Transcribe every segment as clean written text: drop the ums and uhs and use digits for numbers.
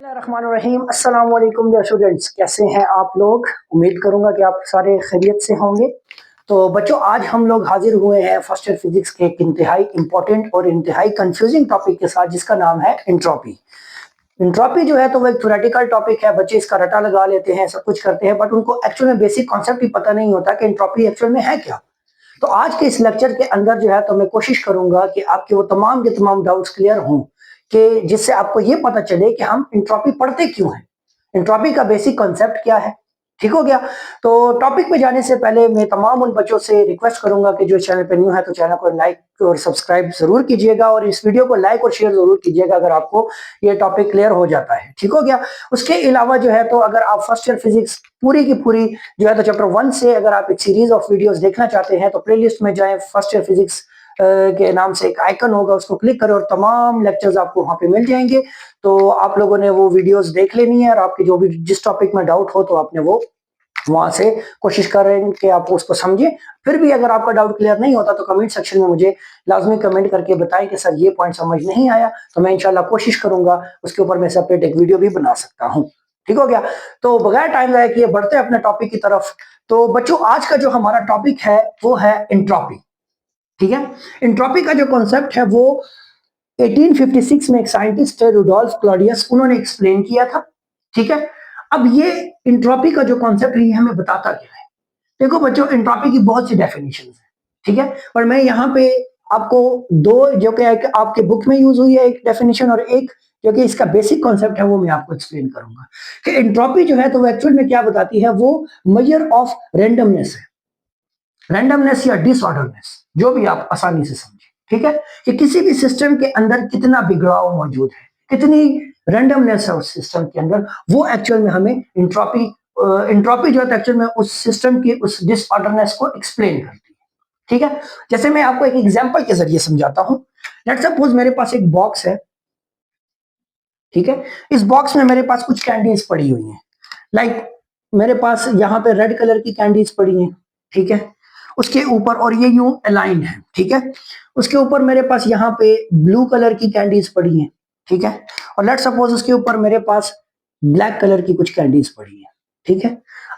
बिस्मिल्लाहिर्रहमानिर्रहीम। अस्सलाम वालेकुम डियर स्टूडेंट्स, कैसे हैं आप लोग? उम्मीद करूंगा कि आप सारे खैरियत से होंगे। तो बच्चों, आज हम लोग हाजिर हुए हैं फर्स्ट ईयर फिजिक्स के एक इंतहाई इंपॉर्टेंट और इंतहाई कंफ्यूजिंग टॉपिक के साथ, जिसका नाम है एंट्रोपी। एंट्रोपी जो है तो वो एक थ्योरेटिकल टॉपिक है। बच्चे इसका रटा लगा लेते हैं, सब कुछ करते हैं, बट उनको एक्चुअल में बेसिक कॉन्सेप्ट ही पता नहीं होता कि एंट्रोपी एक्चुअल में है क्या। तो आज के इस लेक्चर के अंदर जो है तो मैं कोशिश करूंगा कि आपके वो तमाम के तमाम डाउट्स क्लियर हों, कि जिससे आपको ये पता चले कि हम एंट्रोपी पढ़ते क्यों हैं, एंट्रोपी का बेसिक कॉन्सेप्ट क्या है। ठीक हो गया? तो टॉपिक पे जाने से पहले मैं तमाम उन बच्चों से रिक्वेस्ट करूंगा कि जो चैनल पे न्यू है तो चैनल को लाइक और सब्सक्राइब जरूर कीजिएगा, और इस वीडियो को लाइक और शेयर जरूर कीजिएगा अगर आपको ये टॉपिक क्लियर हो जाता है। ठीक हो गया? उसके अलावा जो है तो अगर आप फर्स्ट ईयर फिजिक्स पूरी की पूरी जो है तो चैप्टर 1 से अगर आप एक सीरीज ऑफ वीडियोस देखना चाहते हैं तो प्लेलिस्ट में जाएं, फर्स्ट ईयर फिजिक्स के नाम से एक आइकन होगा, उसको क्लिक करें और तमाम लेक्चर्स आपको वहां पे मिल जाएंगे। तो आप लोगों ने वो वीडियोस देख लेनी है, और आपकी जो भी जिस टॉपिक में डाउट हो तो आपने वो वहां से कोशिश करें कि आप उसको समझें। फिर भी अगर आपका डाउट क्लियर नहीं होता तो कमेंट सेक्शन में मुझे लाजमी कमेंट करके बताएं कि सर ये पॉइंट समझ नहीं आया, तो मैं इंशाल्लाह कोशिश करूंगा उसके ऊपर मैं सेपरेट एक वीडियो भी बना सकता हूँ। ठीक हो गया? तो बगैर टाइम जाए किए बढ़ते अपने टॉपिक की तरफ। तो बच्चों, आज का जो हमारा टॉपिक है वो है एंट्रोपी। ठीक है? एंट्रोपी का जो कॉन्सेप्ट है वो 1856 में एक साइंटिस्ट है रुडोल्फ क्लॉडियस, उन्होंने एक्सप्लेन किया था। ठीक है? अब ये एंट्रोपी का जो कॉन्सेप्ट है ये हमें बताता क्या है? देखो बच्चों, एंट्रोपी की बहुत सी डेफिनेशन है। ठीक है? पर मैं यहाँ पे आपको दो जो कि आपके बुक में यूज हुई है एक डेफिनेशन, और एक जो कि इसका बेसिक कॉन्सेप्ट है वो मैं आपको एक्सप्लेन करूंगा कि एंट्रोपी जो है तो वो एक्चुअल में क्या बताती है। वो मेजर ऑफ रैंडमनेस है, रैंडमनेस या डिसऑर्डरनेस, जो भी आप आसानी से समझे। ठीक है? कि किसी भी सिस्टम के अंदर कितना बिगड़ाव मौजूद है, कितनी रैंडमनेस है उस सिस्टम के अंदर, वो एक्चुअल में हमें एंट्रोपी एंट्रोपी जो है एक्चुअल में उस सिस्टम की उस डिसऑर्डरनेस को एक्सप्लेन करती है। ठीक है? जैसे मैं आपको एक एग्जांपल के जरिए समझाता हूं। लेट्स सपोज मेरे पास एक बॉक्स है। ठीक है? इस बॉक्स में मेरे पास कुछ कैंडीज पड़ी हुई हैं। लाइक मेरे पास यहाँ पे रेड कलर की कैंडीज पड़ी हैं। ठीक है? उसके ऊपर, और ये यूं अलाइन है। ठीक है? उसके ऊपर मेरे पास यहाँ पे ब्लू कलर की कैंडीज पड़ी हैं। ठीक है? और लेट सपोज उसके ऊपर मेरे पास ब्लैक कलर की कुछ कैंडीज पड़ी हैं। ठीक है?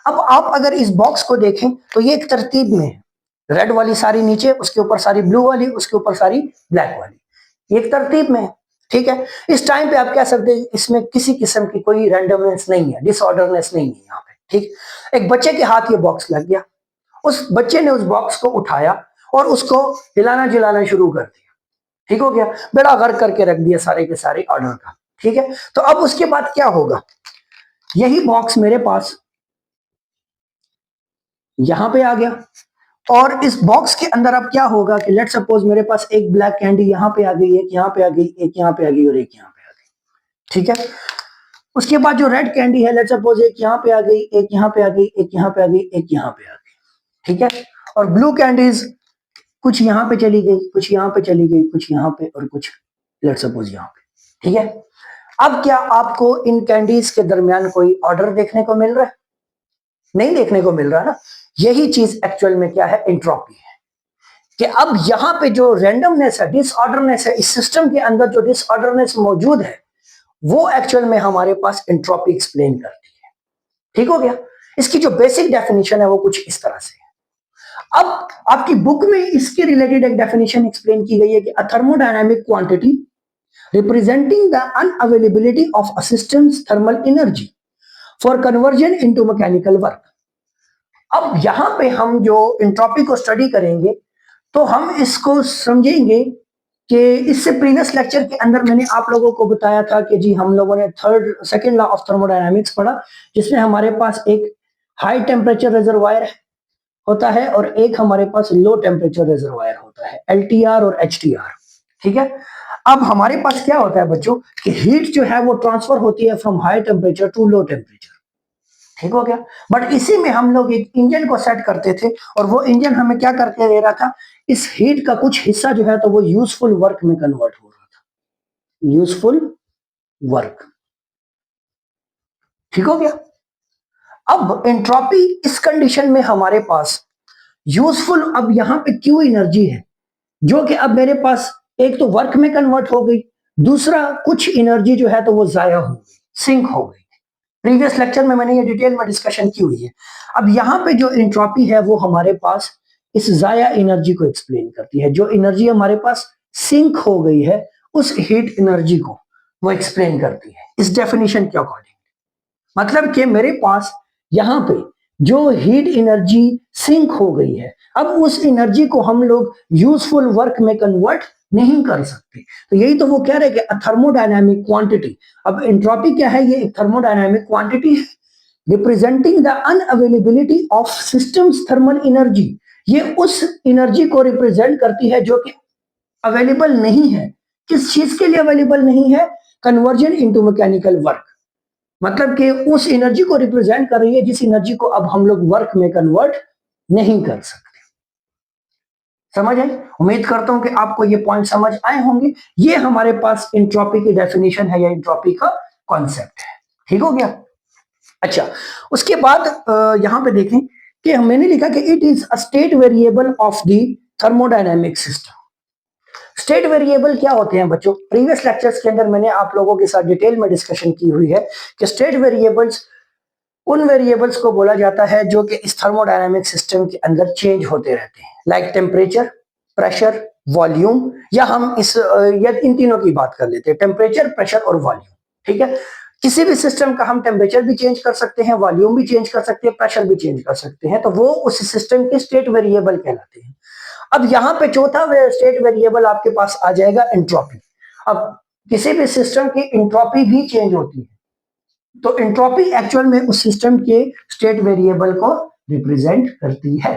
अब आप अगर इस बॉक्स को देखें तो ये एक तरतीब में है। रेड वाली सारी नीचे, उसके ऊपर सारी ब्लू वाली, उसके ऊपर सारी ब्लैक वाली, ये एक तरतीब में है। ठीक है? इस टाइम पे आप कह सकते हैं इसमें किसी किस्म की कोई रैंडमनेस नहीं है, डिसऑर्डरनेस नहीं है यहाँ पे। ठीक? एक बच्चे के हाथ ये बॉक्स लग गया, उस बच्चे ने उस बॉक्स को उठाया और उसको हिलाना जिलाना शुरू कर दिया। ठीक हो गया? बेड़ा गर्क करके रख दिया सारे के सारे ऑर्डर का। ठीक है? तो अब उसके बाद क्या होगा? यही बॉक्स मेरे पास यहां पे आ गया, और इस बॉक्स के अंदर अब क्या होगा कि लेट सपोज मेरे पास एक ब्लैक कैंडी यहां पे आ गई, एक यहां पे आ गई, एक यहां पे आ गई और एक यहां पे आ गई। ठीक है? उसके बाद जो रेड कैंडी है, लेट सपोज एक यहां पे आ गई, एक यहां पे आ गई, एक यहां पे आ गई, एक यहां पे आ गई। ठीक है? और ब्लू कैंडीज कुछ यहां पे चली गई, कुछ यहां पे चली गई, कुछ यहां पे, और कुछ लेट सपोज यहां पे। ठीक है? अब क्या आपको इन कैंडीज के दरमियान कोई ऑर्डर देखने को मिल रहा है? नहीं देखने को मिल रहा ना। यही चीज एक्चुअल में क्या है? एंट्रोपी है। कि अब यहां पे जो रैंडमनेस है, डिसऑर्डरनेस है, इस सिस्टम के अंदर जो डिसऑर्डरनेस मौजूद है वो एक्चुअल में हमारे पास एंट्रोपी एक्सप्लेन करती है। ठीक हो गया? इसकी जो बेसिक डेफिनेशन है वो कुछ इस तरह से है। अब आपकी बुक में इसके रिलेटेड एक डेफिनेशन एक्सप्लेन की गई है कि a thermodynamic quantity representing the unavailability of a systems thermal energy for conversion into mechanical work. अब यहां पे हम जो एंट्रोपी को स्टडी करेंगे तो हम इसको समझेंगे कि इससे प्रीवियस लेक्चर के अंदर मैंने आप लोगों को बताया था कि जी हम लोगों ने सेकंड लॉ ऑफ थर्मोडायनामिक्स पढ़ा, जिसमें हमारे पास एक हाई टेम्परेचर रिजर्वायर होता है और एक हमारे पास लो टेम्परेचर रिजर्वायर होता है, एलटीआर और एचटीआर। ठीक है? अब हमारे पास क्या होता है बच्चों कि हीट जो है वो ट्रांसफर होती है from high temperature to low temperature. ठीक हो गया? बट इसी में हम लोग एक इंजन को सेट करते थे, और वो इंजन हमें क्या करके दे रहा था? इस हीट का कुछ हिस्सा जो है तो वो यूजफुल वर्क में कन्वर्ट हो रहा था, यूजफुल वर्क। ठीक हो गया? अब एंट्रोपी इस कंडीशन में हमारे पास यूजफुल, अब यहां पे क्यू एनर्जी है जो कि अब मेरे पास एक तो वर्क में कन्वर्ट हो गई, दूसरा कुछ एनर्जी जो है तो वो जाया हो गई। सिंक हो गई। प्रीवियस लेक्चर में मैंने ये डिटेल में डिस्कशन की हुई है। अब यहाँ पे जो एंट्रोपी है वो हमारे पास इस जाया एनर्जी को एक्सप्लेन करती है। जो एनर्जी हमारे पास सिंक हो गई है उस हीट एनर्जी को वो एक्सप्लेन करती है इस डेफिनेशन के अकॉर्डिंग। मतलब कि मेरे पास यहाँ पे जो हीट एनर्जी सिंक हो गई है, अब उस एनर्जी को हम लोग यूजफुल वर्क में कन्वर्ट नहीं कर सकते। तो यही तो वो कह रहे हैं कि थर्मोडायनामिक क्वांटिटी। अब एंट्रोपी क्या है? ये एक थर्मोडायनामिक क्वांटिटी है representing the unavailability of systems thermal energy. ये उस एनर्जी को रिप्रेजेंट करती है जो कि अवेलेबल नहीं है। किस चीज के लिए अवेलेबल नहीं है? Conversion into mechanical work. मतलब कि उस एनर्जी को रिप्रेजेंट कर रही है जिस एनर्जी को अब हम लोग वर्क में कन्वर्ट नहीं कर सकते। समझ आई? उम्मीद करता हूं कि आपको ये पॉइंट समझ आए होंगे। ये हमारे पास एंट्रोपी की डेफिनेशन है या एंट्रोपी का कॉन्सेप्ट है। ठीक हो गया? अच्छा, उसके बाद यहां पे देखें कि मैंने लिखा कि it is a state variable of the thermodynamic system. State variable क्या होते हैं बच्चों? प्रीवियस लेक्चर्स के अंदर मैंने आप लोगों के साथ डिटेल में डिस्कशन की हुई है कि स्टेट वेरिएबल्स उन वेरिएबल्स को बोला जाता है जो कि इस थर्मोडायनामिक सिस्टम के अंदर चेंज होते रहते हैं, लाइक टेम्परेचर, प्रेशर, वॉल्यूम। या हम या इन तीनों की बात कर लेते हैं, टेम्परेचर, प्रेशर और वॉल्यूम। ठीक है? किसी भी सिस्टम का हम टेम्परेचर भी चेंज कर सकते हैं, वॉल्यूम भी चेंज कर सकते हैं, प्रेशर भी चेंज कर सकते हैं, तो वो उस सिस्टम के स्टेट वेरिएबल कहलाते हैं। अब यहां पे चौथा स्टेट वेरिएबल आपके पास आ जाएगा एंट्रोपी। अब किसी भी सिस्टम की एंट्रोपी भी चेंज होती है, तो एंट्रोपी एक्चुअल में उस सिस्टम के स्टेट वेरिएबल को रिप्रेजेंट करती है।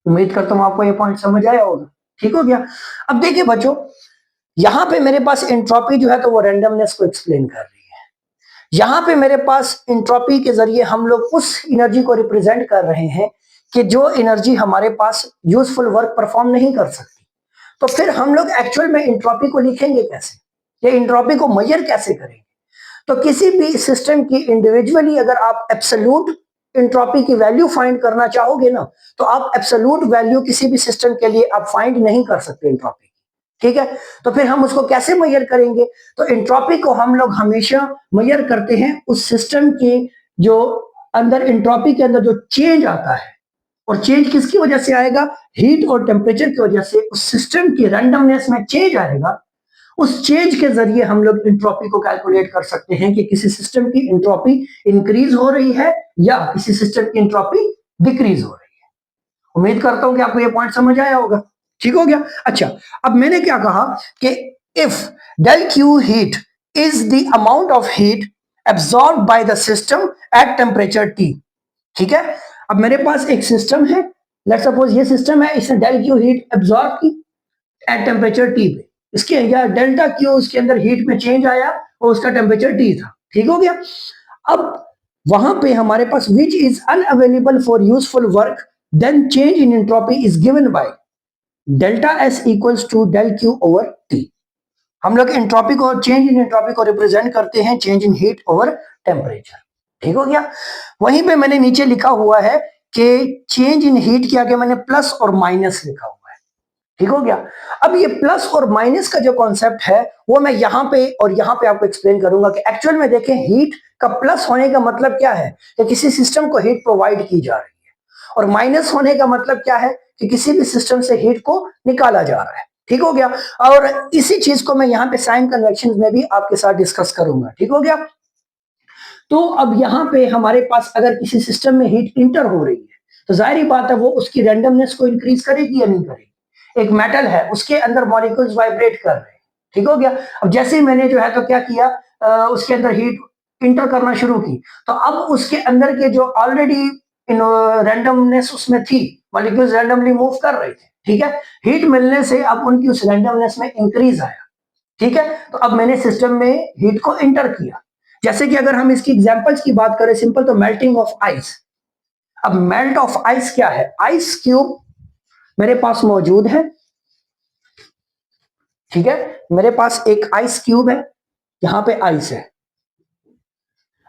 उम्मीद करता हूं आपको ये पॉइंट समझ आया होगा। ठीक हो गया? अब देखिए बच्चों, यहां पे मेरे पास एंट्रोपी जो है तो वो रैंडमनेस को एक्सप्लेन कर रही है। यहां पे मेरे पास एंट्रोपी के जरिए हम लोग उस एनर्जी को रिप्रेजेंट कर रहे हैं कि जो एनर्जी हमारे पास यूजफुल वर्क परफॉर्म नहीं कर सकती। तो फिर हम लोग एक्चुअल में एंट्रोपी को लिखेंगे कैसे? ये एंट्रोपी को मेजर कैसे करेंगे? तो किसी भी सिस्टम की इंडिविजुअली अगर आप एब्सोल्यूट एंट्रोपी की वैल्यू फाइंड करना चाहोगे ना, तो आप एब्सोल्यूट वैल्यू किसी भी सिस्टम के लिए आप फाइंड नहीं कर सकते एंट्रोपी। ठीक है? तो फिर हम उसको कैसे मेजर करेंगे? तो एंट्रोपी को हम लोग हमेशा मेजर करते हैं उस सिस्टम के जो अंदर एंट्रोपी के अंदर जो चेंज आता है, और चेंज किसकी वजह से आएगा? हीट और टेम्परेचर की वजह से उस सिस्टम की रैंडमनेस में चेंज आएगा। उस चेंज के जरिए हम लोग एंट्रोपी को कैलकुलेट कर सकते हैं कि किसी सिस्टम की एंट्रोपी इंक्रीज हो रही है या किसी सिस्टम की एंट्रोपी डिक्रीज हो रही है। उम्मीद करता हूं कि आपको ये पॉइंट समझ आया होगा। ठीक हो गया? अच्छा, अब मैंने क्या कहा कि if del Q heat is the amount of heat absorb by the system at temperature T. ठीक है? अब मेरे पास एक सिस्टम है, लेट्स सपोज ये सिस्टम है, इसने डेल क्यू हीट एब्सॉर्ब की एट टेम्परेचर टी पे। इसके या डेल्टा क्यू उसके अंदर हीट में चेंज आया और उसका टेम्परेचर टी था। ठीक हो गया? अब वहां पे हमारे पास which is unavailable for useful work, then change in entropy is given by delta S equals to del Q over T. हम लोग एंट्रोपी को, चेंज इन एंट्रोपी को रिप्रेजेंट करते हैं change in heat over temperature. ठीक हो गया? वहीं पे मैंने नीचे लिखा हुआ है कि चेंज इन हीट के आगे मैंने प्लस और माइनस लिखा हुआ है। ठीक हो गया? अब ये प्लस और माइनस का जो कॉन्सेप्ट है वो मैं यहां पे और यहां पे आपको एक्सप्लेन करूंगा कि एक्चुअल में देखें हीट का प्लस होने का मतलब क्या है कि किसी सिस्टम को हीट प्रोवाइड की जा रही है, और माइनस होने का मतलब क्या है कि किसी भी सिस्टम से हीट को निकाला जा रहा है। ठीक हो गया? और इसी चीज को मैं यहाँ पे साइन कन्वेक्शन में भी आपके साथ डिस्कस करूंगा। ठीक हो गया? तो अब यहाँ पे हमारे पास अगर किसी सिस्टम में हीट इंटर हो रही है तो जाहिर बात है वो उसकी रैंडमनेस को इंक्रीज करेगी या नहीं करेगी? एक मेटल है, उसके अंदर मॉलिक्यूल्स वाइब्रेट कर रहे हैं। ठीक हो गया? अब जैसे ही मैंने जो है तो क्या किया, उसके अंदर हीट इंटर करना शुरू की, तो अब उसके अंदर के जो ऑलरेडी रैंडमनेस उसमें थी, मॉलिक्यूल्स रैंडमली मूव कर रहे थे। ठीक है? हीट मिलने से अब उनकी उस रैंडमनेस में इंक्रीज आया। ठीक है? तो अब मैंने सिस्टम में हीट को इंटर किया। जैसे कि अगर हम इसकी एग्जांपल्स की बात करें सिंपल, तो मेल्टिंग ऑफ आइस। अब मेल्ट ऑफ आइस क्या है? आइस क्यूब मेरे पास मौजूद है। ठीक है? मेरे पास एक आइस क्यूब है, यहां पे आइस है।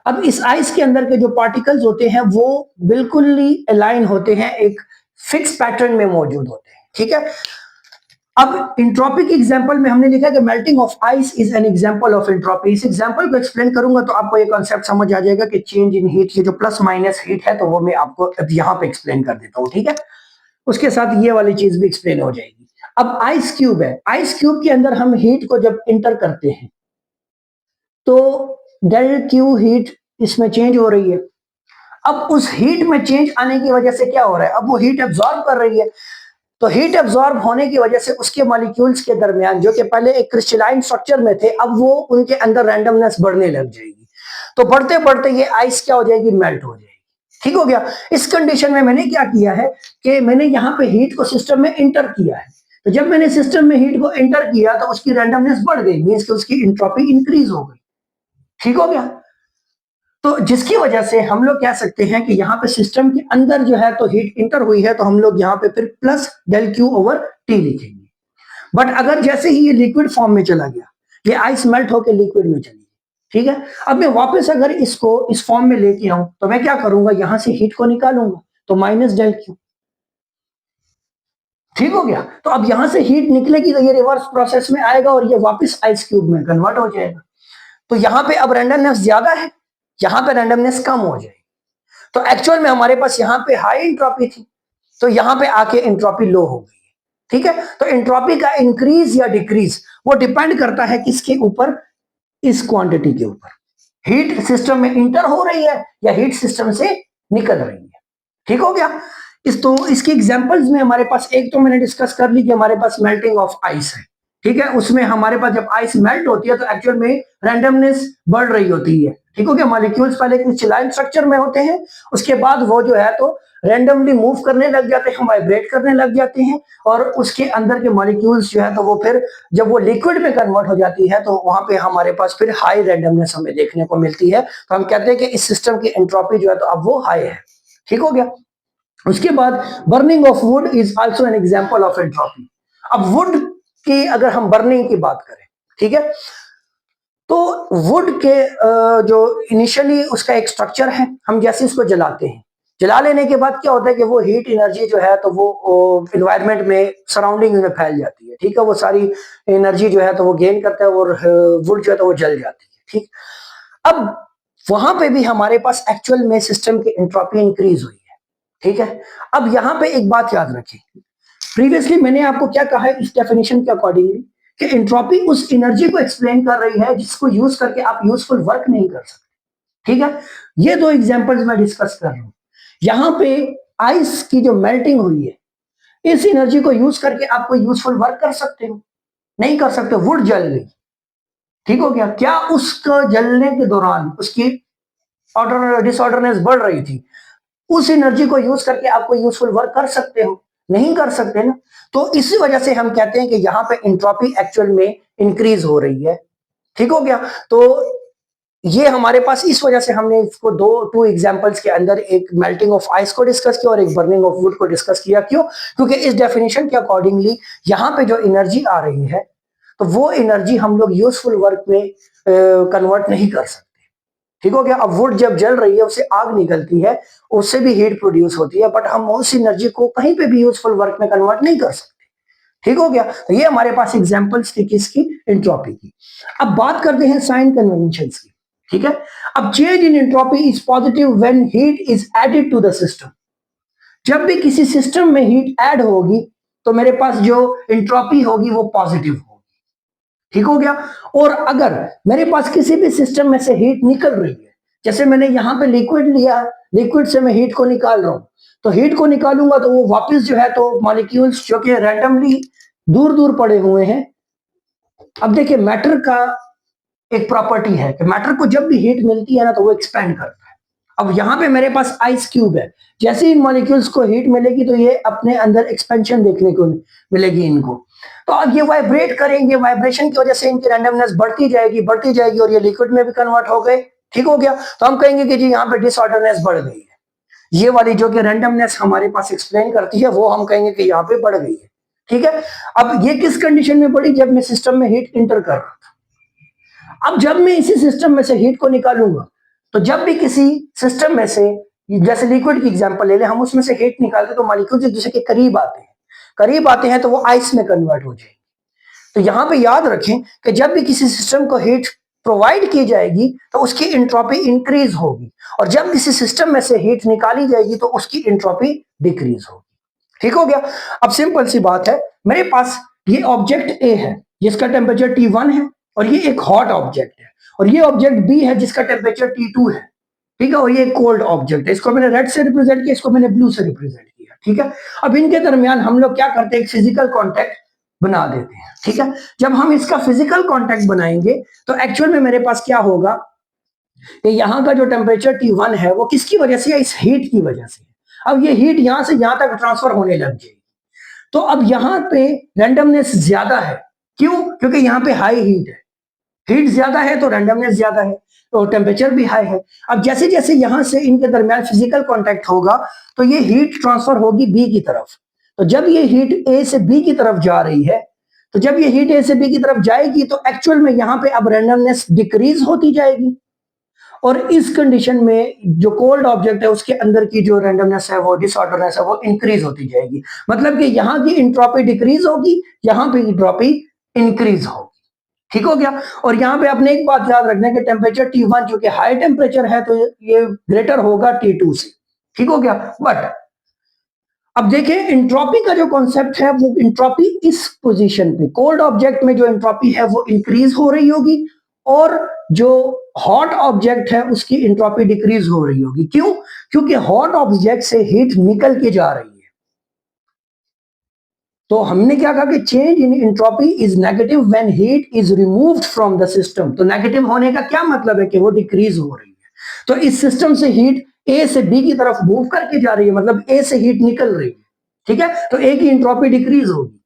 अब इस आइस के अंदर के जो पार्टिकल्स होते हैं वो बिल्कुल ही अलाइन होते हैं, एक फिक्स पैटर्न में मौजूद होते हैं। ठीक है? अब इंट्रोपी के एग्जांपल में हमने लिखा कि melting of ice is an example of entropy. इस एग्जांपल को एक्सप्लेन करूंगा तो आपको ये कॉन्सेप्ट समझ आ जाएगा कि चेंज इन हीट, ये जो प्लस माइनस हीट है, तो वो मैं आपको अब यहाँ पे एक्सप्लेन कर देता हूँ, ठीक है। उसके साथ ये वाली चीज भी एक्सप्लेन हो जाएगी। अब आइस क्यूब है, आइस क्यूब के अंदर हम हीट को जब इंटर करते हैं तो डेल क्यू हीट इसमें चेंज हो रही है। अब उस हीट में चेंज आने की वजह से क्या हो रहा है, अब वो हीट एब्जॉर्ब कर रही है। तो हीट एब्जॉर्ब होने की वजह से उसके मॉलिक्यूल्स के दरमियान, जो कि पहले एक क्रिस्टलाइन स्ट्रक्चर में थे, अब वो उनके अंदर रैंडमनेस बढ़ने लग जाएगी। तो बढ़ते बढ़ते ये आइस क्या हो जाएगी, मेल्ट हो जाएगी। ठीक हो गया। इस कंडीशन में मैंने क्या किया है कि मैंने यहाँ पे हीट को सिस्टम में इंटर किया है। तो जब मैंने सिस्टम में हीट को इंटर किया तो उसकी रैंडमनेस बढ़ गई, मींस कि उसकी एंट्रोपी इंक्रीज हो गई। ठीक हो गया। तो जिसकी वजह से हम लोग कह सकते हैं कि यहाँ पे सिस्टम के अंदर जो है तो हीट इंटर हुई है, तो हम लोग यहाँ पे फिर plus del Q over T लिखेंगे। बट अगर जैसे ही ये लिक्विड फॉर्म में चला गया, ये आइस मेल्ट होकर लिक्विड में चली गई, ठीक है। अब मैं वापस अगर इसको इस फॉर्म में लेके आऊं तो मैं क्या करूंगा, यहां से हीट को निकालूंगा, तो माइनस डेल क्यू। ठीक हो गया। तो अब यहां से हीट निकलेगी तो ये रिवर्स प्रोसेस में आएगा और ये वापस आइस क्यूब में कन्वर्ट हो जाएगा। तो यहां पे अब रैंडमनेस ज्यादा है, यहां पे रैंडमनेस कम हो जाएगी। तो एक्चुअल में हमारे पास यहाँ पे हाई इंट्रोपी थी, तो यहां पे आके इंट्रोपी लो हो गई। ठीक है। तो इंट्रोपी का इंक्रीज या डिक्रीज वो डिपेंड करता है किसके ऊपर, इस क्वांटिटी के ऊपर। हीट सिस्टम में इंटर हो रही है या हीट सिस्टम से निकल रही है। ठीक हो गया। तो इसकी एग्जांपल्स में हमारे पास एक तो मैंने डिस्कस कर ली कि हमारे पास मेल्टिंग ऑफ आइस है। ठीक है। उसमें हमारे पास जब आइस मेल्ट होती है तो एक्चुअल में रैंडमनेस बढ़ रही होती है। ठीक हो गया। मॉलिक्यूल्स पहले क्रिस्टलाइन स्ट्रक्चर में होते हैं, उसके बाद वो जो है तो रैंडमली मूव करने लग जाते हैं, वाइब्रेट करने लग जाते हैं, और उसके अंदर के मॉलिक्यूल्स जो है तो वो फिर जब वो लिक्विड में कन्वर्ट हो जाती है तो वहां पे हमारे पास फिर हाई रैंडमनेस हमें देखने को मिलती है। तो हम कहते हैं कि इस सिस्टम की एंट्रोपी जो है तो अब वो हाई है। ठीक हो गया। उसके बाद burning of would is also an example of entropy. अब वुड की अगर हम बर्निंग की बात करें, ठीक है, तो वुड के जो इनिशियली उसका एक स्ट्रक्चर है, हम जैसे इसको जलाते हैं, जला लेने के बाद क्या होता है कि वो हीट एनर्जी जो है तो वो इन्वायरमेंट में, सराउंडिंग में फैल जाती है। ठीक है। वो सारी एनर्जी जो है तो वो गेन करता है और वुड जो है तो वो जल जाती है। ठीक। अब वहां पे भी हमारे पास एक्चुअल में सिस्टम की एंट्रोपी इंक्रीज हुई है। ठीक है। अब यहां पे एक बात याद रखें, प्रीवियसली मैंने आपको क्या कहा है इस डेफिनेशन के अकॉर्डिंगली, कि एंट्रोपी उस एनर्जी को एक्सप्लेन कर रही है जिसको यूज करके आप यूजफुल वर्क नहीं कर सकते। ठीक है। ये दो एग्जांपल्स मैं डिस्कस कर रहा हूं। यहां पे आइस की जो मेल्टिंग हुई है, इस एनर्जी को यूज करके आप कोई यूजफुल वर्क कर सकते हो? नहीं कर सकते। वुड जल गई। ठीक हो गया। क्या उसको जलने के दौरान उसकी ऑर्डर डिसऑर्डरनेस बढ़ रही थी? उस एनर्जी को यूज करके आप कोई यूजफुल वर्क कर सकते हो? नहीं कर सकते ना। तो इसी वजह से हम कहते हैं कि यहां पे एंट्रोपी एक्चुअल में इंक्रीज हो रही है। ठीक हो गया। तो ये हमारे पास इस वजह से हमने इसको टू एग्जांपल्स के अंदर एक मेल्टिंग ऑफ आइस को डिस्कस किया और एक बर्निंग ऑफ वुड को डिस्कस किया। क्यों? क्योंकि इस डेफिनेशन के अकॉर्डिंगली यहां पे जो एनर्जी आ रही है तो वो एनर्जी हम लोग यूजफुल वर्क में कन्वर्ट नहीं कर सकते। ठीक हो गया। अब वुड जब जल रही है, उससे आग निकलती है, उससे भी हीट प्रोड्यूस होती है, बट हम उस एनर्जी को कहीं पे भी यूजफुल वर्क में कन्वर्ट नहीं कर सकते। ठीक हो गया। तो ये हमारे पास एग्जांपल्स थी किसकी, एंट्रोपी की। अब बात करते हैं साइन कन्वेंशंस की। ठीक है। अब change in entropy is positive when heat is added to the system. जब भी किसी सिस्टम में हीट ऐड होगी तो मेरे पास जो एंट्रोपी होगी वो पॉजिटिव होगी। ठीक हो गया। और अगर मेरे पास किसी भी सिस्टम में से हीट निकल रही है, जैसे मैंने यहां पे लिक्विड लिया, लिक्विड से मैं हीट को निकाल रहा हूं, तो हीट को निकालूंगा तो वो वापस जो है तो मॉलिक्यूल्स जो कि रैंडमली दूर दूर पड़े हुए हैं। अब देखिए, मैटर का एक प्रॉपर्टी है कि मैटर को जब भी हीट मिलती है ना तो वो एक्सपैंड करता है। अब यहां पे मेरे पास आइस क्यूब है, जैसे इन मॉलिक्यूल्स को हीट मिलेगी तो ये अपने अंदर एक्सपेंशन देखने को मिलेगी इनको। तो अब ये वाइब्रेट करेंगे, वाइब्रेशन की वजह से इनकी रैंडमनेस बढ़ती जाएगी और ये लिक्विड में भी कन्वर्ट हो गए। ठीक हो गया। तो हम कहेंगे कि जी यहाँ पे डिसऑर्डरनेस बढ़ गई है। ये वाली जो कि रैंडमनेस हमारे पास एक्सप्लेन करती है वो हम कहेंगे कि यहाँ पे बढ़ गई है। ठीक है। अब ये किस कंडीशन में बढ़ी, जब मैं सिस्टम में हीट इंटर कर रहा था। अब जब मैं इसी सिस्टम में से हीट को निकालूंगा तो जब भी किसी सिस्टम में से, जैसे लिक्विड की एग्जांपल ले ले, हम उसमें से हीट निकालते तो मॉलिक्यूल्स एक दूसरे के करीब आते हैं। करीब आते हैं तो वो आइस में कन्वर्ट हो जाएगी। तो यहां पे याद रखें कि जब भी किसी सिस्टम को हीट प्रोवाइड की जाएगी तो उसकी इंट्रोपी इंक्रीज होगी, और जब किसी सिस्टम में से हीट निकाली जाएगी तो उसकी इंट्रोपी डिक्रीज होगी। ठीक हो गया। अब सिंपल सी बात है, मेरे पास ये ऑब्जेक्ट ए है जिसका टेम्परेचर T1 है, और ये एक हॉट ऑब्जेक्ट है, और ये ऑब्जेक्ट बी है जिसका टेम्परेचर T2 है। ठीक है, और ये कोल्ड ऑब्जेक्ट है, इसको मैंने रेड से रिप्रेजेंट किया, इसको मैंने ब्लू से रिप्रेजेंट किया। ठीक है, अब इनके दरमियान हम लोग क्या करते हैं, एक फिजिकल कॉन्टेक्ट बना देते हैं। ठीक है, जब हम इसका फिजिकल कॉन्टेक्ट बनाएंगे तो एक्चुअल में मेरे पास क्या होगा कि यहाँ का जो टेम्परेचर T1 है वो किसकी वजह से है, इस हीट की वजह से। अब ये हीट यहां से यहां तक ट्रांसफर होने लग जाएगी, तो अब यहां पे रैंडमनेस ज्यादा है। क्यों? क्योंकि यहाँ पे हाई हीट है, हीट ज्यादा है तो रैंडमनेस ज्यादा है, तो टेम्परेचर भी हाई है। अब जैसे जैसे यहां से इनके दरमियान फिजिकल कांटेक्ट होगा तो ये हीट ट्रांसफर होगी बी की तरफ। तो जब ये हीट ए से बी की तरफ जा रही है, तो जब ये हीट ए से बी की तरफ जाएगी तो एक्चुअल में यहां पे अब रैंडमनेस डिक्रीज होती जाएगी, और इस कंडीशन में जो कोल्ड ऑब्जेक्ट है उसके अंदर की जो रैंडमनेस है, वो डिसऑर्डरनेस है, वो इंक्रीज होती जाएगी। मतलब कि यहां की इंट्रोपी डिक्रीज होगी, यहां पे इंट्रोपी इंक्रीज होगी। ठीक हो गया। और यहां पे आपने एक बात याद रखना है कि टेम्परेचर T1 जो कि हाई टेम्परेचर है तो ये ग्रेटर होगा T2 से। ठीक हो गया। बट अब देखिए इंट्रोपी का जो कॉन्सेप्ट है, वो इंट्रोपी इस पोजीशन पे कोल्ड ऑब्जेक्ट में जो इंट्रोपी है वो इंक्रीज हो रही होगी, और जो हॉट ऑब्जेक्ट है उसकी इंट्रोपी डिक्रीज हो रही होगी। क्यों? क्योंकि हॉट ऑब्जेक्ट से हीट निकल के जा रही है। तो हमने क्या कहा कि change in entropy is negative when heat is removed from the system. तो नेगेटिव होने का क्या मतलब है कि वो डिक्रीज हो रही है। तो इस सिस्टम से हीट ए से बी की तरफ मूव करके जा रही है, मतलब ए से हीट निकल रही है। ठीक है, तो ए की इंट्रोपी डिक्रीज होगी,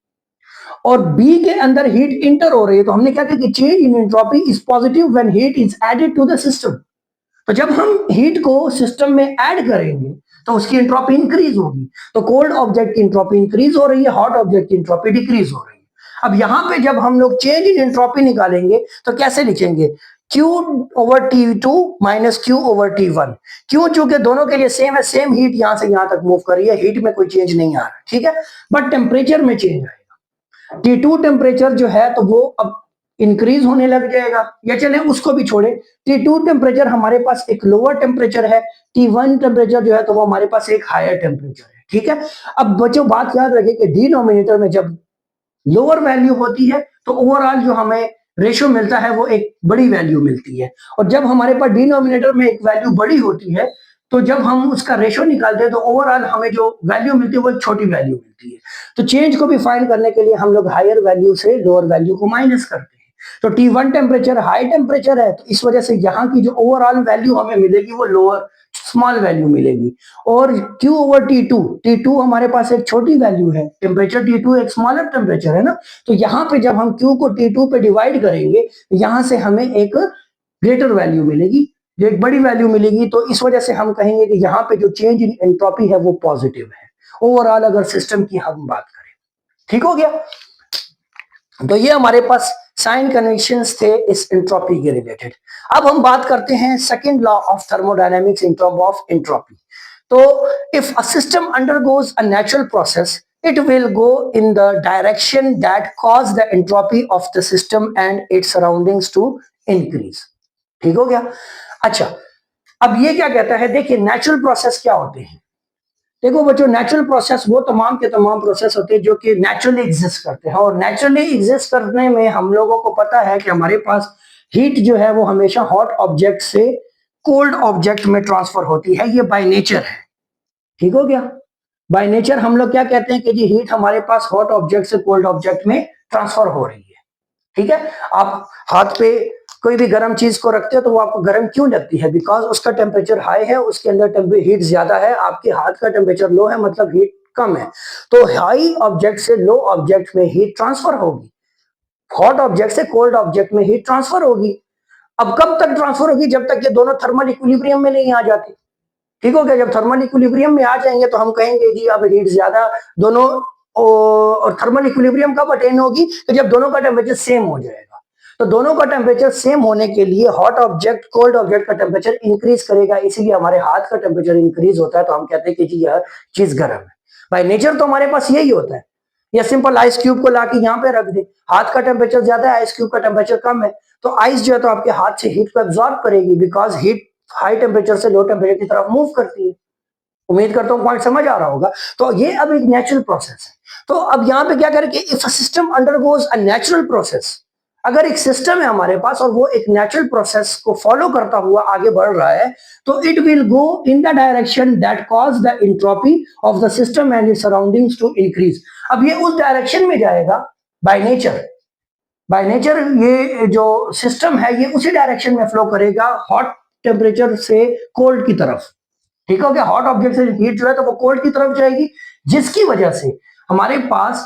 और बी के अंदर हीट इंटर हो रही है। तो हमने क्या कहा कि change in entropy is positive when heat is added to the system. तो जब हम हीट को सिस्टम में ऐड करेंगे तो उसकी इंट्रोपी इंक्रीज होगी। तो कोल्ड ऑब्जेक्ट की इंट्रोपी इंक्रीज हो रही है, हॉट ऑब्जेक्ट की इंट्रोपी डिक्रीज हो रही है। अब यहां पे जब हम लोग चेंज इन इंट्रोपी निकालेंगे तो कैसे लिखेंगे, Q over T2 minus Q over T1। क्यों? चूंकि दोनों के लिए सेम है, सेम हीट यहां से यहां तक मूव कर रही है, हीट में कोई चेंज नहीं आ रहा। ठीक है, बट टेम्परेचर में चेंज आएगा। T2 टेम्परेचर जो है तो वो अब इंक्रीज होने लग जाएगा, या चले उसको भी छोड़े। T2 टेम्परेचर हमारे पास एक लोअर टेम्परेचर है, T1 टेम्परेचर जो है तो वो हमारे पास एक हायर टेम्परेचर है। ठीक है, अब बच्चों बात याद रखें कि डिनोमिनेटर में जब लोअर वैल्यू होती है तो ओवरऑल जो हमें रेशियो मिलता है वो एक बड़ी वैल्यू मिलती है, और जब हमारे पास डिनोमिनेटर में एक वैल्यू बड़ी होती है तो जब हम उसका रेशियो निकालते हैं तो ओवरऑल हमें जो वैल्यू मिलती है वो एक छोटी वैल्यू मिलती है। तो चेंज को भी फाइंड करने के लिए हम लोग हायर वैल्यू से लोअर वैल्यू को माइनस करते हैं। तो T1 टेम्परेचर हाई टेम्परेचर है, तो इस वजह से यहाँ की जो ओवरऑल वैल्यू हमें मिलेगी वो लोअर स्मॉल वैल्यू मिलेगी। और Q ओवर T2 हमारे पास एक छोटी वैल्यू है, टेम्परेचर T2 एक स्मॉलर टेम्परेचर है ना, तो यहाँ पे जब हम Q को T2 पे डिवाइड करेंगे यहाँ से हमें एक ग्रेटर वैल्यू मिलेगी, जो एक बड़ी वैल्यू मिलेगी। तो इस वजह से हम कहेंगे कि यहाँ पे जो चेंज इन एंट्रोपी है वो पॉजिटिव है ओवरऑल, अगर सिस्टम की हम बात करें। ठीक हो गया। तो ये हमारे पास साइन कन्वेंशंस थे इस एंट्रोपी के रिलेटेड। अब हम बात करते हैं second law of thermodynamics in term of entropy. तो if a system undergoes a natural process it will go in the direction that cause the entropy of the system and its surroundings to increase। ठीक हो गया। अच्छा, अब ये क्या कहता है, देखिए नेचुरल प्रोसेस क्या होते हैं। देखो बच्चों, नेचुरल प्रोसेस वो तमाम के तमाम प्रोसेस होते हैं जो कि नेचुरली एग्जिस्ट करते हैं, और नेचुरली एग्जिस्ट करने में हम लोगों को पता है कि हमारे पास हीट जो है वो हमेशा हॉट ऑब्जेक्ट से कोल्ड ऑब्जेक्ट में ट्रांसफर होती है, ये बाय नेचर है। ठीक हो गया। बाय नेचर हम लोग क्या कहते हैं कि जी हीट हमारे पास हॉट ऑब्जेक्ट से कोल्ड ऑब्जेक्ट में ट्रांसफर हो रही है। ठीक है, आप हाथ पे कोई भी गर्म चीज को रखते हो तो वो आपको गर्म क्यों लगती है, बिकॉज उसका टेम्परेचर हाई है, उसके अंदर हीट ज्यादा है, आपके हाथ का टेम्परेचर लो है, मतलब हीट कम है। तो हाई ऑब्जेक्ट से लो ऑब्जेक्ट में हीट ट्रांसफर होगी, हॉट ऑब्जेक्ट से कोल्ड ऑब्जेक्ट में हीट ट्रांसफर होगी। अब कब तक ट्रांसफर होगी, जब तक ये दोनों थर्मल इक्विलिब्रियम में नहीं आ जाते। ठीक हो गया। जब थर्मल इक्विलिब्रियम में आ जाएंगे तो हम कहेंगे जी अब हीट ज्यादा दोनों, और थर्मल इक्विलिब्रियम कब अटेन होगी, तो जब दोनों का टेम्परेचर सेम हो जाएगा। तो दोनों का टेम्परेचर सेम होने के लिए हॉट ऑब्जेक्ट कोल्ड ऑब्जेक्ट का टेम्परेचर इंक्रीज करेगा, इसीलिए हमारे हाथ का टेम्परेचर इंक्रीज होता है, तो हम कहते हैं कि जी यह चीज गर्म है। बाय नेचर तो हमारे पास यही होता है, या सिंपल आइस क्यूब को लाके यहाँ पे रख दे, हाथ का टेम्परेचर ज्यादा है, आइस क्यूब का टेम्परेचर कम है, तो आइस जो है तो आपके हाथ से हीट को एब्जॉर्ब करेगी, बिकॉज हीट हाई टेम्परेचर से लो टेम्परेचर की तरफ मूव करती है। उम्मीद करता हूँ पॉइंट समझ आ रहा होगा। तो ये अब एक नेचुरल प्रोसेस है। तो अब यहाँ पे क्या करें कि if a system undergoes a natural process, अगर एक सिस्टम है हमारे पास और वो एक नेचुरल प्रोसेस को फॉलो करता हुआ आगे बढ़ रहा है, तो it will go in the direction that cause the entropy of the system and its surroundings to increase. अब ये उस डायरेक्शन में जाएगा बाय नेचर। बाय नेचर ये जो सिस्टम है ये उसी डायरेक्शन में फ्लो करेगा, हॉट टेम्परेचर से कोल्ड की तरफ। ठीक हो गया, हॉट ऑब्जेक्ट से हीट जो है तो वो कोल्ड की तरफ जाएगी, जिसकी वजह से हमारे पास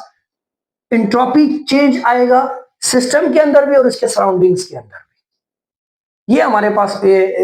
एंट्रोपी चेंज आएगा सिस्टम के अंदर भी और इसके सराउंडिंग्स के अंदर भी। ये हमारे पास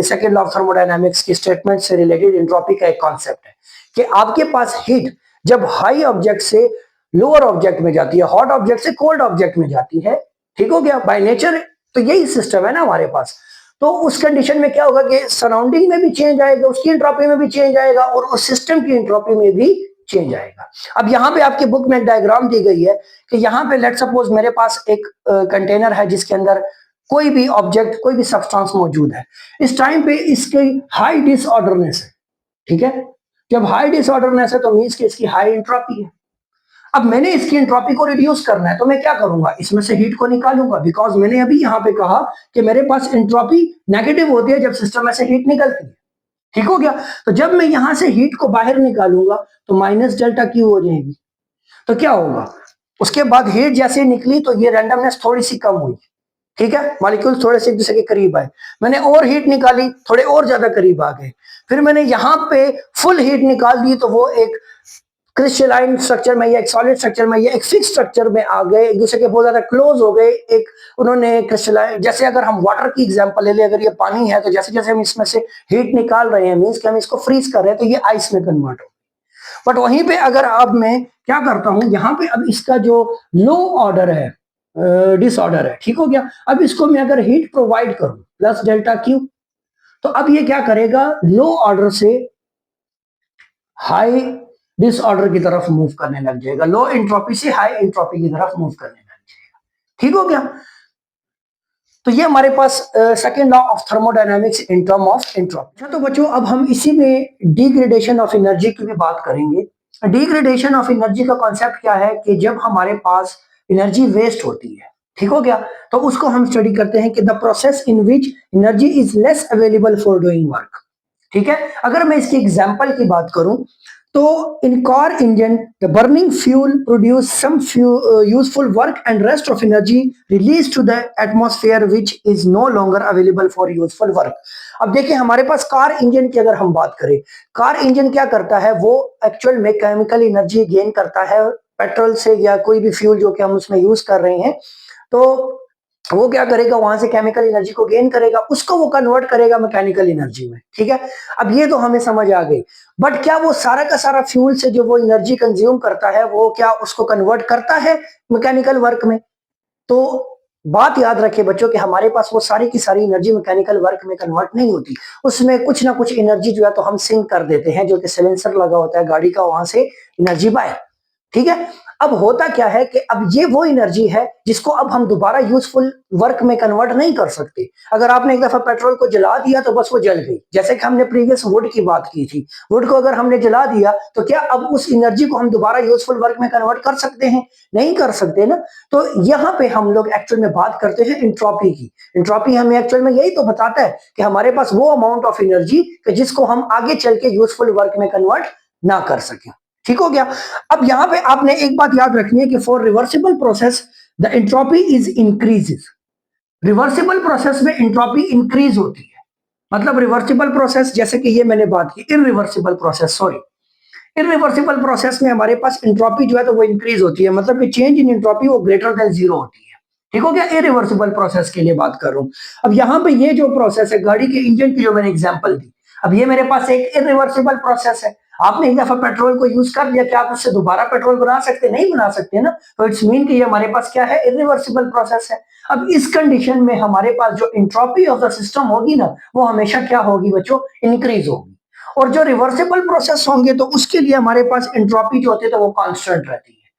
सेकेंड लॉ ऑफ थर्मोडायनामिक्स की स्टेटमेंट से रिलेटेड एंट्रोपी का एक कॉन्सेप्ट है कि आपके पास हीट जब हाई ऑब्जेक्ट से लोअर ऑब्जेक्ट में जाती है, हॉट ऑब्जेक्ट से कोल्ड ऑब्जेक्ट में जाती है, ठीक हो गया, बाय नेचर तो यही सिस्टम है ना हमारे पास। तो उस कंडीशन में क्या होगा कि सराउंडिंग में भी चेंज आएगा, उसकी एंट्रोपी में भी चेंज आएगा और उस सिस्टम की एंट्रोपी में भी चेंज आएगा। अब यहाँ पे आपकी बुक में एक डायग्राम दी गई है कि यहाँ पे लेट सपोज मेरे पास एक कंटेनर है जिसके अंदर कोई भी ऑब्जेक्ट, कोई भी सब्सटेंस मौजूद है। इस टाइम पे इसकी हाई डिसऑर्डरनेस है, ठीक है। जब हाई डिसऑर्डरनेस है तो मींस कि इसकी हाई एंट्रोपी है। अब मैंने इसकी एंट्रोपी को रिड्यूस करना है तो मैं क्या करूंगा, इसमें से हीट को निकालूंगा, बिकॉज मैंने अभी यहाँ पे कहा कि मेरे पास एंट्रोपी नेगेटिव होती है जब सिस्टम में से हीट निकलती है, ठीक हो गया। तो जब मैं यहां से हीट को बाहर निकालूंगा तो माइनस डेल्टा क्यू हो जाएगी। तो क्या होगा, उसके बाद हीट जैसे निकली तो ये रैंडमनेस थोड़ी सी कम हुई, ठीक है, मॉलिक्यूल थोड़े से एक दूसरे के करीब आए। मैंने और हीट निकाली, थोड़े और ज्यादा करीब आ गए। फिर मैंने यहाँ पे फुल हीट निकाल दी तो वो एक क्रिस्टलाइन स्ट्रक्चर में या एक सॉलिड स्ट्रक्चर में या एक फिक्स स्ट्रक्चर में आ गए, एक दूसरे के बहुत ज्यादा क्लोज हो गए। एक उन्होंने क्रिस्टलाइन, जैसे अगर हम वाटर की एग्जांपल ले ले, अगर ये पानी है तो जैसे जैसे हम इसमें से हीट निकाल रहे हैं मींस कि हम इसको फ्रीज कर रहे हैं तो ये आइस में कन्वर्ट हो। बट वहीं पे अगर अब मैं क्या करता हूं, यहाँ पे अब इसका जो लो ऑर्डर है, डिसऑर्डर है, ठीक हो गया। अब इसको मैं अगर हीट प्रोवाइड करूं प्लस डेल्टा क्यू, तो अब ये क्या करेगा, लो ऑर्डर से हाई डिसऑर्डर की तरफ मूव करने लग जाएगा, लो एंट्रोपी से हाई एंट्रोपी की तरफ मूव करने लग जाएगा, ठीक हो गया। तो ये हमारे पास second law of thermodynamics in term of entropy. तो बच्चों अब हम इसी में डिग्रेडेशन ऑफ एनर्जी की भी बात करेंगे। डिग्रेडेशन ऑफ एनर्जी का कॉन्सेप्ट क्या है कि जब हमारे पास एनर्जी वेस्ट होती है, ठीक हो गया, तो उसको हम स्टडी करते हैं कि the process in which energy is less available for doing work, ठीक है। अगर मैं इसकी एग्जांपल की बात करूं तो in car engine the burning fuel produce some useful work and rest of energy release to the atmosphere which is no longer available for useful work. अब देखिए हमारे पास कार इंजन की अगर हम बात करें, कार इंजन क्या करता है, वो एक्चुअल में केमिकल एनर्जी गेन करता है पेट्रोल से या कोई भी फ्यूल जो कि हम उसमें यूज कर रहे हैं। तो वो क्या करेगा, वहां से केमिकल एनर्जी को गेन करेगा, उसको वो कन्वर्ट करेगा मैकेनिकल एनर्जी में, ठीक है। अब ये तो हमें समझ आ गई, बट क्या वो सारा का सारा फ्यूल से जो वो एनर्जी कंज्यूम करता है वो क्या उसको कन्वर्ट करता है मैकेनिकल वर्क में? तो बात याद रखें बच्चों कि हमारे पास वो सारी की सारी एनर्जी मैकेनिकल वर्क में कन्वर्ट नहीं होती, उसमें कुछ ना कुछ एनर्जी जो है तो हम सिंक कर देते हैं, जो कि सिलेंसर लगा होता है गाड़ी का, वहां से एनर्जी बाहर, ठीक है। अब होता क्या है कि अब ये वो एनर्जी है जिसको अब हम दोबारा यूजफुल वर्क में कन्वर्ट नहीं कर सकते। अगर आपने एक दफा पेट्रोल को जला दिया तो बस वो जल गई, जैसे कि हमने प्रीवियस वुड की बात की थी, वुड को अगर हमने जला दिया तो क्या अब उस एनर्जी को हम दोबारा यूजफुल वर्क में कन्वर्ट कर सकते हैं? नहीं कर सकते ना। तो यहाँ पे हम लोग एक्चुअल में बात करते हैं इंट्रोपी की। इंट्रोपी हमें एक्चुअल में यही तो बताता है कि हमारे पास वो अमाउंट ऑफ एनर्जी जिसको हम आगे चल के यूजफुल वर्क में कन्वर्ट ना कर सकें, ठीक हो गया। अब यहां पे आपने एक बात याद रखनी है कि for reversible process the entropy is increases. Reversible process में एंट्रोपी इंक्रीज होती है, मतलब रिवर्सिबल प्रोसेस जैसे कि ये मैंने बात की, इनरिवर्सिबल प्रोसेस, सॉरी, इनरिवर्सिबल प्रोसेस में हमारे पास एंट्रोपी जो है तो वो इंक्रीज होती है, मतलब कि चेंज इन एंट्रोपी वो ग्रेटर देन जीरो होती है, ठीक हो गया। इरिवर्सिबल प्रोसेस के लिए बात कर रहा हूं। अब यहाँ पे ये जो प्रोसेस है गाड़ी के इंजन की जो मैंने एग्जांपल दी, अब ये मेरे पास एक इरिवर्सिबल प्रोसेस है। आपने एक दफा पेट्रोल को यूज कर लिया, क्या आप उससे दोबारा पेट्रोल बना सकते? नहीं बना सकते ना। तो इट्स मीन कि ये हमारे पास क्या है, इरिवर्सिबल प्रोसेस है। अब इस कंडीशन में हमारे पास जो एंट्रोपी ऑफ द सिस्टम होगी ना, वो हमेशा क्या होगी बच्चों, इंक्रीज होगी। और जो रिवर्सिबल प्रोसेस होंगे तो उसके लिए हमारे पास एंट्रोपी जो होती है तो वो कांस्टेंट रहती है।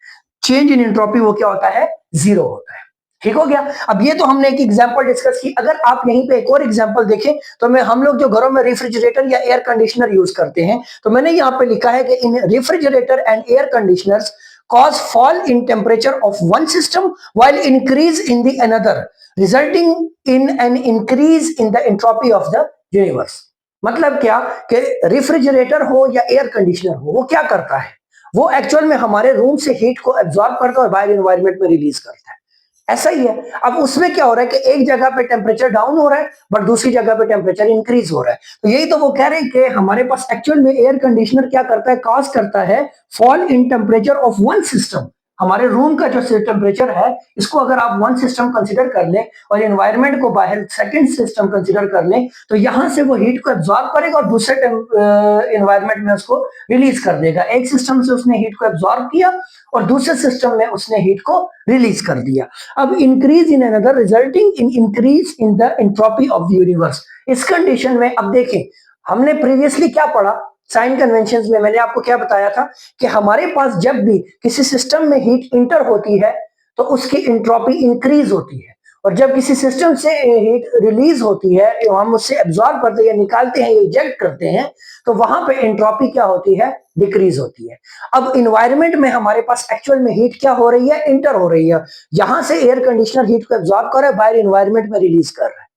चेंज इन एंट्रोपी वो क्या होता है, जीरो होता है। ठीक हो गया। अब ये तो हमने एक एग्जांपल डिस्कस की। अगर आप यहीं पे एक और एग्जांपल देखें तो हम लोग जो घरों में रेफ्रिजरेटर या एयर कंडीशनर यूज करते हैं, तो मैंने यहाँ पे लिखा है कि इन refrigerator and air conditioners cause fall in temperature of one system while increase in the another, resulting in an increase in the entropy of the universe। मतलब क्या कि रेफ्रिजरेटर हो या एयर कंडीशनर हो, वो क्या करता है, वो एक्चुअल में हमारे रूम से हीट को एब्जॉर्ब करता है और बाहर एनवायरमेंट में रिलीज करता है। ऐसा ही है। अब उसमें क्या हो रहा है कि एक जगह पे टेम्परेचर डाउन हो रहा है बट दूसरी जगह पे टेम्परेचर इंक्रीज हो रहा है। तो यही तो वो कह रहे हैं कि हमारे पास एक्चुअल में एयर कंडीशनर क्या करता है, कॉज करता है fall in temperature of one system. हमारे रूम का जो टेम्परेचर है, इसको अगर आप वन सिस्टम कंसीडर कर लें और एनवायरमेंट को बाहर सेकंड सिस्टम कंसीडर कर लें, तो यहां से वो हीट को एब्जॉर्ब करेगा और दूसरे एनवायरमेंट में उसको रिलीज कर देगा। एक सिस्टम से उसने हीट को एब्जॉर्ब किया और दूसरे सिस्टम में उसने हीट को रिलीज कर दिया। अब increase in another resulting in increase in the entropy of the universe. इस कंडीशन में अब देखें, हमने प्रीवियसली क्या पढ़ा साइन कन्वेंशंस में, मैंने आपको क्या बताया था कि हमारे पास जब भी किसी सिस्टम में हीट इंटर होती है तो उसकी एंट्रोपी इंक्रीज होती है, और जब किसी सिस्टम से हीट रिलीज होती है, हम उससे एब्जॉर्ब करते हैं, निकालते हैं, इजेक्ट करते हैं, तो वहां पे एंट्रोपी क्या होती है, डिक्रीज होती है। अब इन्वायरमेंट में हमारे पास एक्चुअल में हीट क्या हो रही है, इंटर हो रही है। यहां से एयर कंडीशनर हीट को एब्जॉर्ब कर रहा है, बाहर इन्वायरमेंट में रिलीज कर रहा है।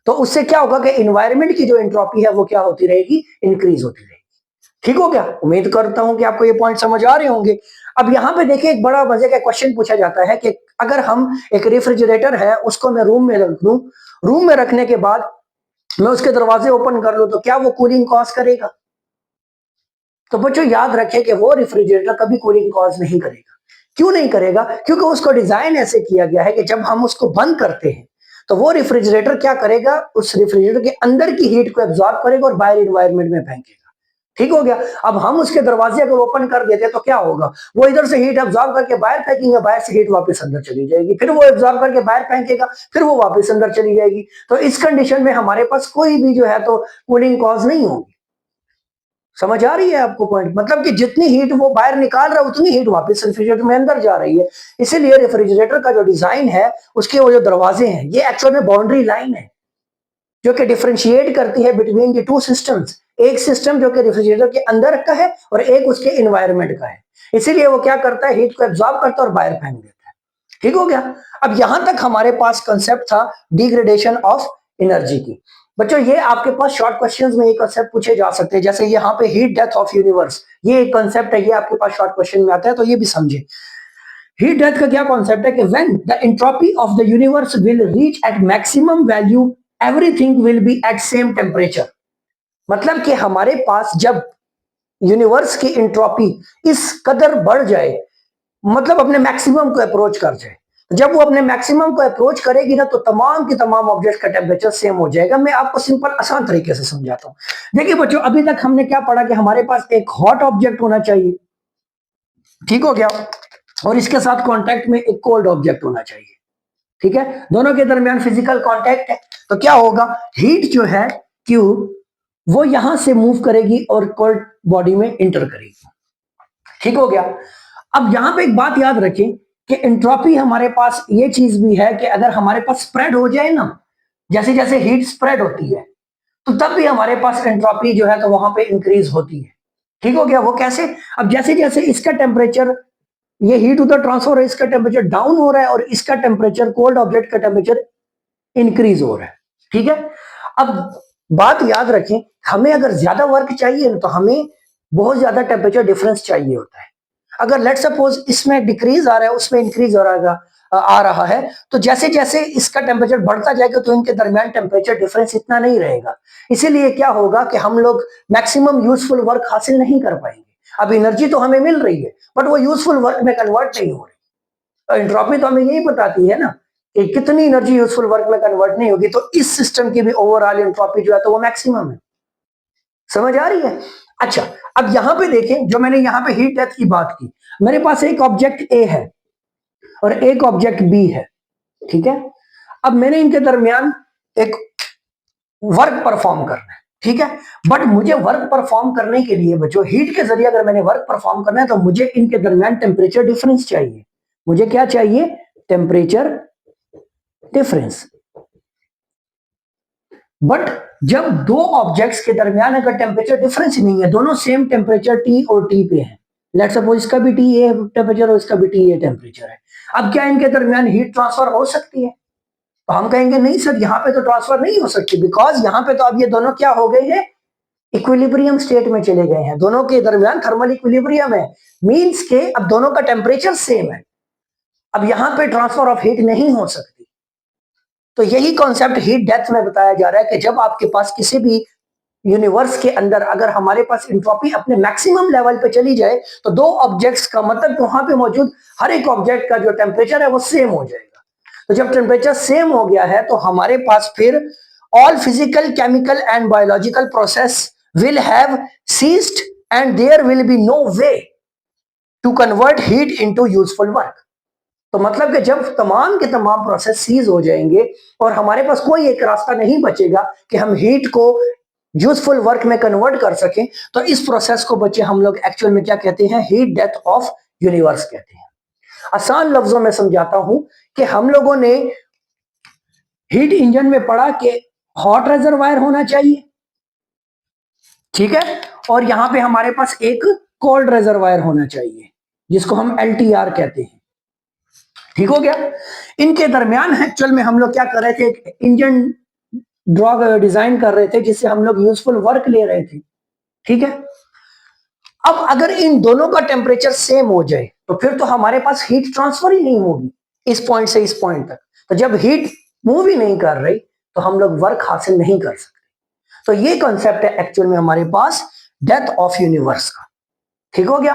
तो उससे क्या होगा कि इन्वायरमेंट की जो एंट्रोपी है वो क्या होती रहेगी, इंक्रीज होती रहेगी। ठीक हो गया। उम्मीद करता हूं कि आपको ये पॉइंट समझ आ रहे होंगे। अब यहां पे देखिए, एक बड़ा मजे का क्वेश्चन पूछा जाता है कि अगर हम एक रेफ्रिजरेटर है उसको मैं रूम में रख दूं, रूम में रखने के बाद मैं उसके दरवाजे ओपन कर लूं, तो क्या वो कूलिंग कॉज करेगा? तो बच्चों याद रखें कि वो रेफ्रिजरेटर कभी कूलिंग कॉज नहीं करेगा। क्यों नहीं करेगा? क्योंकि उसको डिजाइन ऐसे किया गया है कि जब हम उसको बंद करते हैं तो वो रेफ्रिजरेटर क्या करेगा, उस रेफ्रिजरेटर के अंदर की हीट को एब्जॉर्ब करेगा और बाहर एनवायरमेंट में फेंकेगा। ठीक हो गया। अब हम उसके दरवाजे अगर ओपन कर देते तो क्या होगा, वो इधर से हीट एब्जॉर्ब करके बाहर फेंकेंगे, बाहर से हीट वापस अंदर चली जाएगी, फिर वो एब्जॉर्ब करके बाहर फेंकेगा, फिर वो वापस अंदर चली जाएगी। तो इस कंडीशन में हमारे पास कोई भी जो है तो कूलिंग कॉज नहीं होगी। समझ आ रही है आपको पॉइंट? मतलब कि जितनी हीट वो बाहर निकाल रहा है उतनी हीट वापस रेफ्रिजरेटर में अंदर जा रही है। इसीलिए रेफ्रिजरेटर का जो डिजाइन है, उसके वो जो दरवाजे हैं, ये एक्चुअल में बाउंड्री लाइन है जो कि डिफरेंशिएट करती है बिटवीन द टू सिस्टम्स। एक सिस्टम जो कि रेफ्रिजरेटर के अंदर का है और एक उसके एनवायरमेंट का है। इसीलिए वो क्या करता है, हीट को एब्जॉर्ब करता है और बाहर फेंक देता है। ठीक हो गया। अब यहां तक हमारे पास कंसेप्ट था डिग्रेडेशन ऑफ एनर्जी की। बच्चों ये आपके पास शॉर्ट क्वेश्चंस में ये कंसेप्ट पूछे जा सकते हैं, जैसे यहाँ पे हीट डेथ ऑफ यूनिवर्स, ये एक कंसेप्ट है, ये आपके पास शॉर्ट क्वेश्चन में आता है, तो ये भी समझे। हीट डेथ का क्या कॉन्सेप्ट है कि when the entropy of the universe will reach at maximum value everything will be at same temperature. मतलब कि हमारे पास जब यूनिवर्स की एंट्रोपी इस कदर बढ़ जाए, मतलब अपने मैक्सिमम को अप्रोच कर जाए, जब वो अपने मैक्सिमम को अप्रोच करेगी ना, तो तमाम की तमाम ऑब्जेक्ट का टेम्परेचर सेम हो जाएगा। मैं आपको सिंपल आसान तरीके से समझाता हूं। देखिए बच्चों, अभी तक हमने क्या पढ़ा कि हमारे पास एक हॉट ऑब्जेक्ट होना चाहिए, ठीक हो गया, और इसके साथ कांटेक्ट में एक कोल्ड ऑब्जेक्ट होना चाहिए। ठीक है, दोनों के दरमियान फिजिकल कांटेक्ट है, तो क्या होगा, हीट जो है क्यू, वो यहां से मूव करेगी और कोल्ड बॉडी में इंटर करेगी। ठीक हो गया। अब यहां पे एक बात याद रखें कि एंट्रोपी हमारे पास ये चीज भी है कि अगर हमारे पास स्प्रेड हो जाए ना, जैसे जैसे हीट स्प्रेड होती है, तो तब भी हमारे पास एंट्रोपी जो है तो वहां पे इंक्रीज होती है। ठीक हो गया। वो कैसे? अब जैसे जैसे इसका टेम्परेचर, ये हीट उधर ट्रांसफर हो रहा है, इसका टेम्परेचर डाउन हो रहा है और इसका टेम्परेचर, कोल्ड ऑब्जेक्ट का टेम्परेचर इंक्रीज हो रहा है। ठीक है। अब बात याद रखें, हमें अगर ज्यादा वर्क चाहिए तो हमें बहुत ज्यादा टेम्परेचर डिफरेंस चाहिए होता है। अगर लेट सपोज इसमें डिक्रीज आ रहा है, उसमें इंक्रीज आ रहा है, तो जैसे जैसे इसका टेम्परेचर बढ़ता जाएगा तो इनके दरमियान टेम्परेचर डिफरेंस इतना नहीं रहेगा। इसीलिए क्या होगा कि हम लोग मैक्सिमम यूजफुल वर्क हासिल नहीं कर पाएंगे। अब एनर्जी तो हमें मिल रही है बट वो यूजफुल वर्क में कन्वर्ट नहीं हो रही। एंट्रोपी तो हमें यही बताती है ना कि कितनी एनर्जी यूजफुल वर्क में कन्वर्ट नहीं होगी, तो इस सिस्टम की भी ओवरऑल एंट्रोपी जो है तो वो मैक्सिमम है। समझ आ रही है? अच्छा, अब यहां पे देखें, जो मैंने यहां पे हीट डेथ की बात की, मेरे पास एक ऑब्जेक्ट ए है और एक ऑब्जेक्ट बी है। ठीक है। अब मैंने इनके दरमियान एक वर्क परफॉर्म करना है। ठीक है। बट मुझे वर्क परफॉर्म करने के लिए बच्चों, हीट के जरिए अगर मैंने वर्क परफॉर्म करना है तो मुझे इनके दरमियान टेम्परेचर डिफरेंस चाहिए। मुझे क्या चाहिए? Temperature difference. बट जब दो ऑब्जेक्ट्स के दरमियान अगर टेम्परेचर डिफरेंस ही नहीं है, दोनों सेम टेम्परेचर टी और टी पे है, लेट्स सपोज इसका भी टी ए टेम्परेचर और इसका भी टी ए टेम्परेचर है, अब क्या इनके दरमियान हीट ट्रांसफर हो सकती है? तो हम कहेंगे नहीं सर, यहां पे तो ट्रांसफर नहीं हो सकती, बिकॉज यहां पे तो अब ये दोनों क्या हो गए हैं? इक्विलिब्रियम स्टेट में चले गए हैं, दोनों के दरमियान थर्मल इक्विलिब्रियम है, मींस के अब दोनों का टेम्परेचर सेम है, अब यहां पे ट्रांसफर ऑफ हीट नहीं हो सकती। तो यही कॉन्सेप्ट हीट डेथ में बताया जा रहा है कि जब आपके पास किसी भी यूनिवर्स के अंदर अगर हमारे पास इंट्रोपी अपने मैक्सिमम लेवल पे चली जाए तो दो ऑब्जेक्ट्स का मतलब वहां पे मौजूद हर एक ऑब्जेक्ट का जो टेम्परेचर है वो सेम हो जाएगा। तो जब टेम्परेचर सेम हो गया है तो हमारे पास फिर all physical, chemical and biological process will have ceased and there will be no way to convert heat into useful work। तो मतलब कि जब तमाम के तमाम प्रोसेस सीज हो जाएंगे और हमारे पास कोई एक रास्ता नहीं बचेगा कि हम हीट को यूजफुल वर्क में कन्वर्ट कर सकें, तो इस प्रोसेस को बच्चे हम लोग एक्चुअल में क्या कहते हैं? हीट डेथ ऑफ यूनिवर्स कहते हैं। आसान लफ्जों में समझाता हूं कि हम लोगों ने हीट इंजन में पढ़ा कि हॉट रिजर्वायर होना चाहिए, ठीक है, और यहां पे हमारे पास एक कोल्ड रिजर्वायर होना चाहिए जिसको हम एलटीआर कहते हैं। ठीक हो गया। इनके दरमियान एक्चुअल में हम लोग क्या कर रहे थे? एक इंजन ड्रॉ डिजाइन कर रहे थे जिससे हम लोग यूजफुल वर्क ले रहे थे, ठीक है। अब अगर इन दोनों का टेम्परेचर सेम हो जाए तो फिर तो हमारे पास हीट ट्रांसफर ही नहीं होगी इस पॉइंट से इस पॉइंट तक। तो जब हीट मूव ही नहीं कर रही तो हम लोग वर्क हासिल नहीं कर सकते। तो ये कॉन्सेप्ट है एक्चुअल में हमारे पास डेथ ऑफ यूनिवर्स का। ठीक हो गया।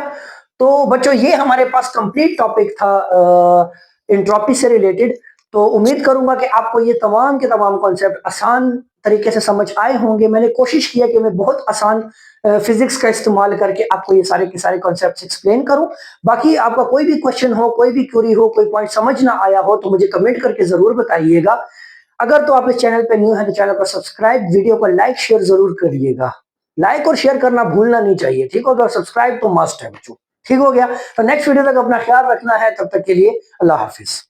तो बच्चों ये हमारे पास कंप्लीट टॉपिक था एंट्रोपी से रिलेटेड। तो उम्मीद करूंगा कि आपको ये तमाम के तमाम कॉन्सेप्ट आसान तरीके से समझ आए होंगे। मैंने कोशिश किया कि मैं बहुत आसान फिजिक्स का इस्तेमाल करके आपको ये सारे के सारे कॉन्सेप्ट्स एक्सप्लेन करूं। बाकी आपका कोई भी क्वेश्चन हो, कोई भी क्वेरी हो, कोई पॉइंट समझ ना आया हो तो मुझे कमेंट करके जरूर बताइएगा। अगर तो आप इस चैनल पे न्यू है तो चैनल को सब्सक्राइब, वीडियो को लाइक शेयर जरूर करिएगा। लाइक और शेयर करना भूलना नहीं चाहिए, ठीक हो गया। सब्सक्राइब तो मस्ट है बच्चों। ठीक हो गया। तो नेक्स्ट वीडियो तक अपना ख्याल रखना है, तब तक के लिए अल्लाह हाफिज।